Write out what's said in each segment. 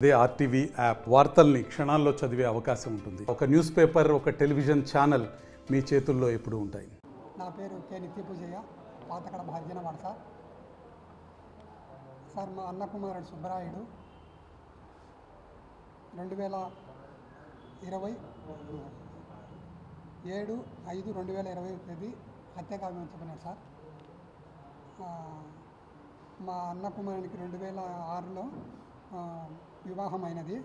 అదే RTV app వార్తల్ని క్షణాల్లో చదివే అవకాశం ఉంటుంది. ఒక న్యూస్ పేపర్, ఒక టెలివిజన్ ఛానల్ మీ చేతుల్లో ఎప్పుడూ ఉంటాయి. నా పేరు కే నిత్యపూజయ్య, పాతకడప హరిజనవాడ సార్. మా అన్న కుమారుడు సుబ్బరాయుడు 2020 7/5/2020 తేదీ హత్యాకావించబడినాడు సార్. మా అన్న కుమారునికి 2006లో వివాహం అయినది.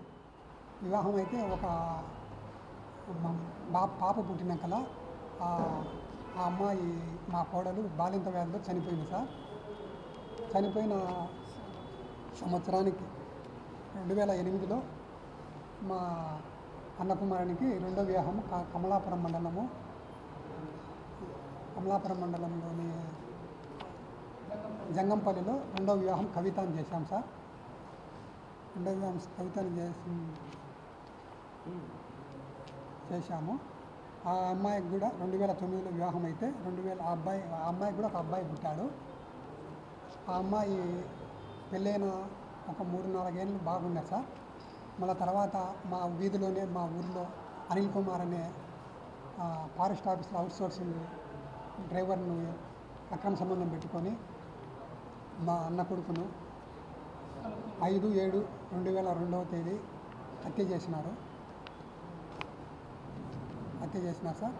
వివాహం అయితే ఒక పాప పుట్టినాకలా ఆ అమ్మాయి మా కోడలు బాలింత వ్యాధిలో చనిపోయింది సార్. చనిపోయిన సంవత్సరానికి 2008లో మా అన్నకుమారునికి రెండో వివాహం కమలాపురం మండలంలోని జంగంపల్లిలో రెండో వివాహం కవితను చేశాం సార్. రెండో వివాహం కవితను చేశాము. ఆ అమ్మాయికి కూడా 2009లో వివాహం అయితే ఆ అమ్మాయికి కూడా ఒక అబ్బాయి పుట్టాడు. ఆ అమ్మాయి పెళ్ళైన ఒక 3-4 ఏళ్ళు బాగున్నారు సార్. మళ్ళీ తర్వాత మా వీధిలోనే మా ఊరిలో అనిల్ కుమార్ అనే ఫారెస్ట్ ఆఫీస్లో అవుట్సోర్సింగ్ డ్రైవర్ను అక్రమ సంబంధం పెట్టుకొని మా అన్న కొడుకును 5/7/2002 తేదీ హత్య చేసినారు సార్.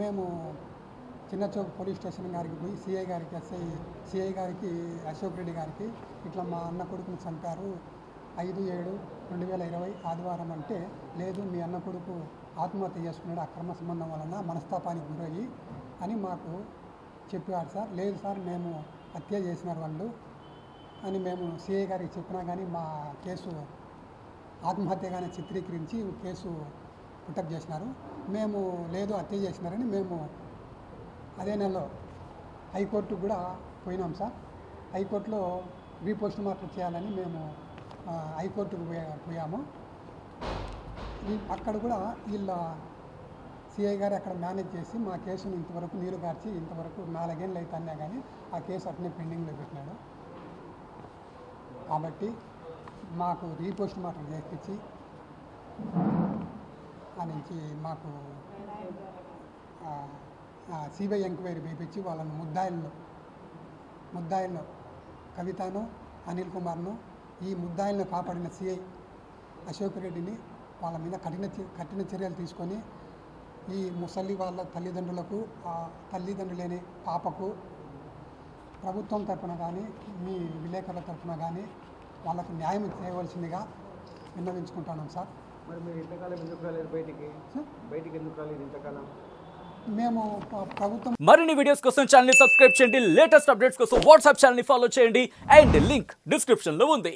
మేము చిన్నచౌక్ పోలీస్ స్టేషన్ గారికి పోయి సిఐ గారికి అశోక్ రెడ్డి గారికి ఇట్లా మా అన్న కొడుకుని చంపారు 5/7/2020 ఆదివారం అంటే, లేదు మీ అన్న కొడుకు ఆత్మహత్య చేసుకున్నాడు అక్రమ సంబంధం వలన మనస్తాపానికి గురయ్యి అని మాకు చెప్పారు సార్. లేదు సార్, మేము హత్య చేసినారు వాళ్ళు అని మేము సిఐ గారికి చెప్పినా కానీ మా కేసు ఆత్మహత్యగానే చిత్రీకరించి కేసు పుట్టప్ చేసినారు. మేము లేదు హత్య చేసినారని మేము అదే నెలలో హైకోర్టుకు కూడా పోయినాం సార్. హైకోర్టులో రీపోస్ట్ మార్టం చేయాలని మేము హైకోర్టుకు పోయాము. అక్కడ కూడా వీళ్ళ సిఐ గారు అక్కడ మేనేజ్ చేసి మా కేసును ఇంతవరకు నీరు గార్చి ఇంతవరకు 4 ఏళ్ళు అయితే అన్నా కానీ ఆ కేసు అట్నే పెండింగ్లో పెట్టినాడు. కాబట్టి మాకు రీపోస్ట్ మార్టం చేయించి ఆ నుంచి మాకు సిబిఐ ఎంక్వైరీ వేయించి వాళ్ళను ముద్దాయిలను కవితను అనిల్ కుమార్ను ఈ ముద్దాయిలను కాపాడిన సిఐ అశోక్ రెడ్డిని వాళ్ళ మీద కఠిన చర్యలు తీసుకొని ఈ ముసలి వాళ్ళ తల్లిదండ్రులకు తల్లిదండ్రులు లేని పాపకు ప్రభుత్వం తరఫున కానీ మీ విలేకరుల తరఫున కానీ వాళ్ళకు న్యాయం చేయవలసిందిగా విన్నవించుకుంటున్నాం సార్. మరి మీరు ఇంతకాలం ఎందుకు రాలేదు బయటికి ఎందుకు రాలేదు ఇంతకాలం? మేము ప్రభుత్వం మరిన్ని వీడియోస్ కోసం ఛానల్ ని సబ్స్క్రైబ్ చేయండి. లేటెస్ట్ అప్డేట్స్ కోసం వాట్సాప్ ఛానల్ ని ఫాలో చేయండి. అండ్ లింక్ డిస్క్రిప్షన్ లో ఉంది.